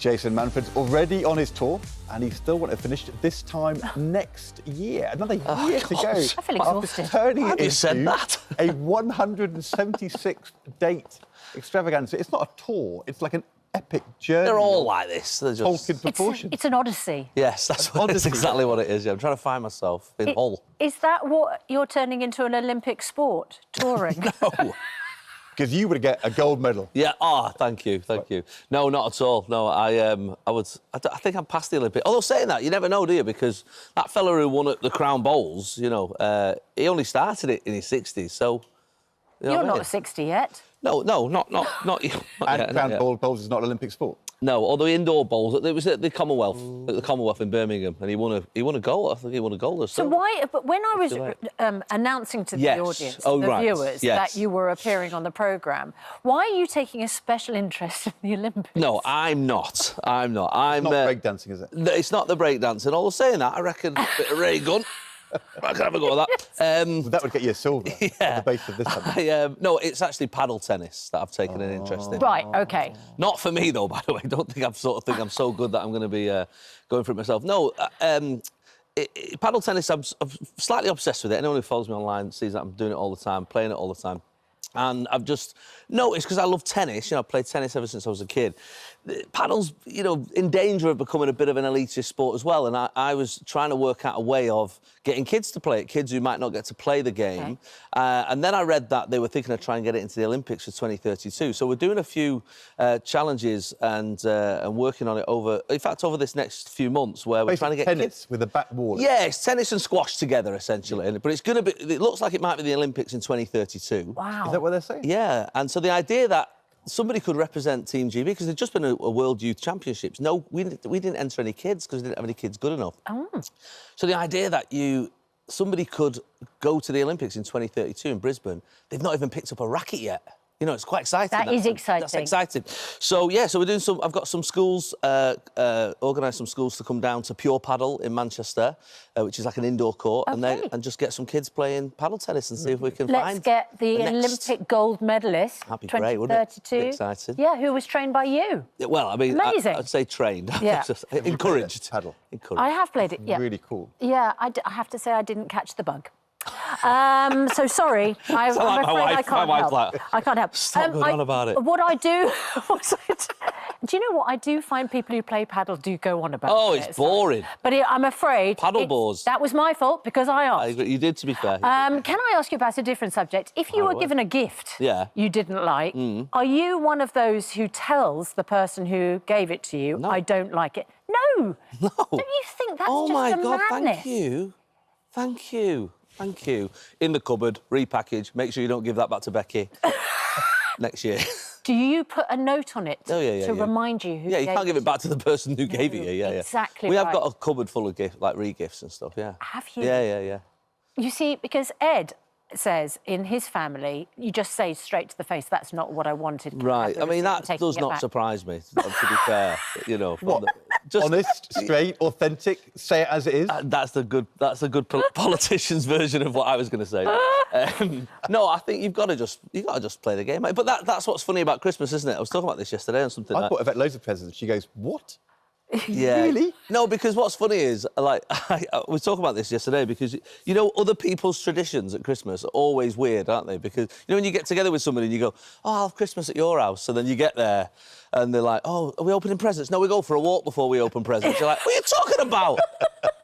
Jason Manford's already on his tour, and he still wants to finish this time next year. Another year to go. I feel exhausted. Turning it you said into that? a 176th date extravaganza. It's not a tour, it's like an epic journey. They're all like this. They're just... Tolkien proportions. It's an odyssey. Yes, that's exactly what it is. Yeah, I'm trying to find myself in Hull. Is that what you're turning into, an Olympic sport, touring? No. Because you would get a gold medal. Yeah. Oh, thank you. No, not at all. No, I think I'm past the Olympic. Although saying that, you never know, do you? Because that fella who won at the Crown Bowls, you know, he only started it in his 60s. So you're not 60 yet. No, not you. And Crown Bowls is not an Olympic sport. No, although indoor bowls, it was at the Commonwealth, in Birmingham, and he won a gold. I think he won a gold. So why? But when I was announcing to the audience, the viewers, that you were appearing on the programme, why are you taking a special interest in the Olympics? No, I'm not. I'm not breakdancing, is it? It's not the breakdancing. Although saying that, I reckon a bit of ray gun. I can have a go at that. Well, that would get you a silver at the base of this time. No, it's actually paddle tennis that I've taken an interest in. Right, OK. Not for me, though, by the way. I don't think I'm so good that I'm going to be going for it myself. No, paddle tennis, I'm slightly obsessed with it. Anyone who follows me online sees that I'm doing it all the time, playing it all the time. And I've just noticed, because I love tennis, you know, I've played tennis ever since I was a kid, paddle's, you know, in danger of becoming a bit of an elitist sport as well. And I was trying to work out a way of getting kids to play it, kids who might not get to play the game. Okay. And then I read that they were thinking of trying to get it into the Olympics for 2032. So we're doing a few challenges and working on it over this next few months, where we're trying to get tennis kids with a back wall. Yeah, it's tennis and squash together, essentially. But it's going to be... It looks like it might be the Olympics in 2032. Wow. Is that what they're saying? Yeah, and so the idea that somebody could represent Team GB, because there'd just been a World Youth Championships. No, we didn't enter any kids because we didn't have any kids good enough. Oh. So the idea that somebody could go to the Olympics in 2032 in Brisbane, they've not even picked up a racket yet. You know, it's quite exciting. That is exciting. That's exciting. So, yeah, so we're doing I've got some schools, organised some schools to come down to Pure Paddle in Manchester, which is like an indoor court, and just get some kids playing paddle tennis and see if we can find... Let's get the Olympic gold medalist, That'd be great, wouldn't it? 2032. Excited. Yeah, who was trained by you. Well, I mean, amazing. I'd say trained. Yeah. Encouraged. Paddle. Encouraged. I have played it, yeah. Really cool. Yeah, I have to say I didn't catch the bug. So sorry, I'm afraid I can't help. I can't help. Stop going on about it. What I do... Do you know what? I do find people who play paddle do go on about it. Oh, it's boring. But I'm afraid... Paddle bores. That was my fault, because I asked. You did, to be fair. Can I ask you about a different subject? If you were given a gift you didn't like, are you one of those who tells the person who gave it to you, I don't like it? No! No! Don't you think that's oh just my a God, madness? thank you. Thank you. Thank you. In the cupboard, repackage. Make sure you don't give that back to Becky next year. Do you put a note on it to remind you who Yeah, you gave can't give it back to the person who gave it you. Yeah, exactly. We have got a cupboard full of re-gifts and stuff, yeah. Have you? Yeah. You see, because Ed says in his family, you just say straight to the face, that's not what I wanted. Right. I mean, that does not surprise me, to be fair, you know. What? Honest, straight, authentic, say it as it is? That's the good politician's version of what I was going to say. No, I think you've got to just play the game. But that's what's funny about Christmas, isn't it? I was talking about this yesterday on something. I bought Yvette loads of presents. She goes, what? Yeah. Really? No, because what's funny is, like, I was talking about this yesterday, because, you know, other people's traditions at Christmas are always weird, aren't they? Because, you know, when you get together with somebody and you go, oh, I'll have Christmas at your house, so then you get there and they're like, oh, are we opening presents? No, we go for a walk before we open presents. You're like, what are you talking about?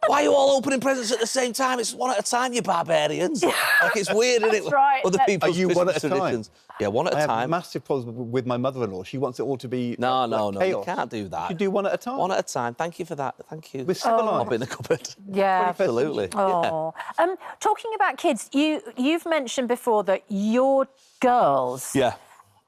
Why are you all opening presents at the same time? It's one at a time, you barbarians. Like, it's weird, isn't it? That's right. Other people's Are you Christmas one at a traditions. time? Yeah, one at a time. I have massive problems with my mother-in-law. She wants it all to be No, chaos. you can't do that. You do one at a time. One at a time. Thank you for that. Thank you. We're civilised. Up in the cupboard. Yeah. Absolutely. Oh. Yeah. Talking about kids, you've mentioned before that your girls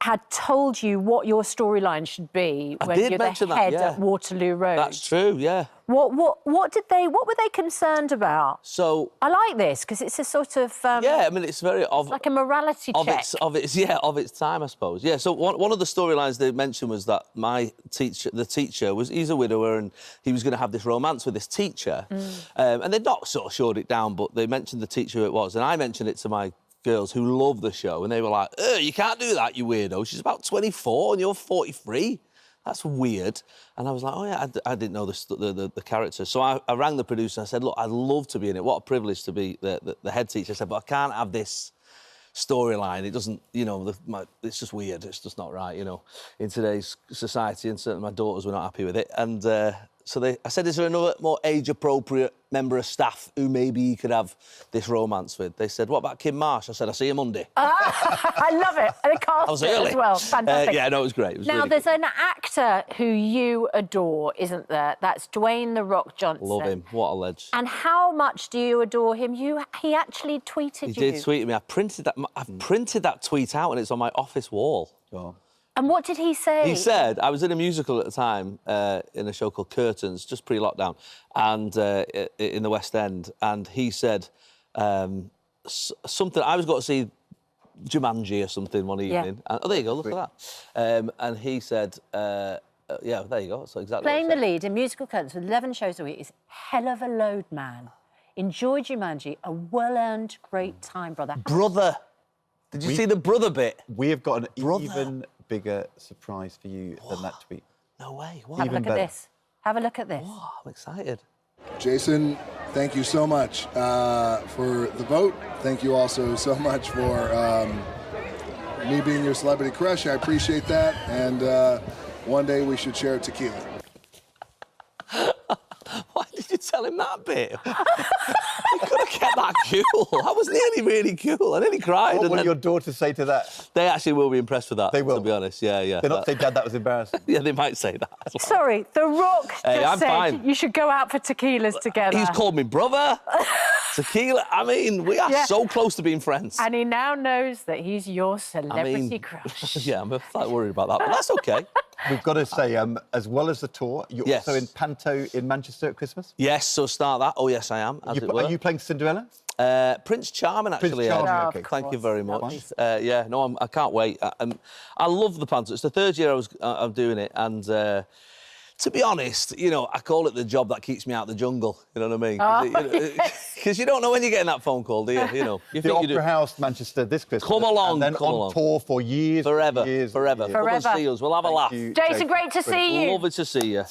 had told you what your storyline should be when you're the head at Waterloo Road. That's true, yeah. What were they concerned about? So I like this because it's a sort of yeah, I mean it's very like a morality check of its time, I suppose. Yeah. So one of the storylines they mentioned was that the teacher he's a widower and he was going to have this romance with this teacher, and they'd not sort of shored it down, but they mentioned the teacher who it was, and I mentioned it to my girls who love the show, and they were like, you can't do that, you weirdo. She's about 24 and you're 43. that's weird. And I was like, oh, yeah, I didn't know the character. So I rang the producer and I said, look, I'd love to be in it. What a privilege to be the head teacher. I said, but I can't have this storyline. It doesn't, you know, it's just weird. It's just not right, you know, in today's society. And certainly my daughters were not happy with it. And so I said, is there another more age-appropriate member of staff who maybe you could have this romance with? They said, what about Kim Marsh? I said, I'll see you Monday. I love it. And the cast I was early. as well. Fantastic. Yeah, no, it was great. It was now, really there's good. an actor who you adore, isn't there? That's Dwayne The Rock Johnson. Love him. What a ledge. And how much do you adore him? He actually tweeted you. He did tweet me. I've printed that tweet out and it's on my office wall. Oh. And what did he say? He said, I was in a musical at the time, in a show called Curtains, just pre-lockdown, and in the West End, and he said something. I was going to see Jumanji or something one evening. And, oh, there you go, look at that. And he said, yeah, there you go, that's exactly Playing what the lead in musical Curtains with 11 shows a week is hell of a load, man. Enjoy Jumanji, a well-earned great time, brother. Brother! Did you see the brother bit? We have got an even bigger surprise for you than that tweet. No way. What? Have a look at this. Have a look at this. Oh, I'm excited. Jason, thank you so much for the vote. Thank you also so much for me being your celebrity crush. I appreciate that. And one day we should share tequila. Why did you tell him that bit? You could have kept that cool. I was nearly really cool. I nearly cried. What will your daughters say to that? They actually will be impressed with that. They will. To be honest, yeah. They're not saying, Dad, that was embarrassing. Yeah, they might say that. Sorry, The Rock just said fine. You should go out for tequilas together. He's called me brother. Tequila. I mean, we are so close to being friends. And he now knows that he's your celebrity crush. Yeah, I'm slightly worried about that, but that's OK. We've got to say, as well as the tour, you're also in Panto in Manchester at Christmas? Yes, so start that. Oh, yes, I am, as it were. Are you playing Cinderella? Prince Charming, actually. Prince Charming, okay. Thank you very much. Yeah, no, I can't wait. I love the Panto. It's the third year I'm doing it, and to be honest, you know, I call it the job that keeps me out of the jungle. You know what I mean? Because you don't know when you're getting that phone call, do you? You know, the Opera House, Manchester, this Christmas. Come along, and then on tour for years, forever. years. Come and see us. We'll have a laugh. Jason, great to see you. Lovely to see you.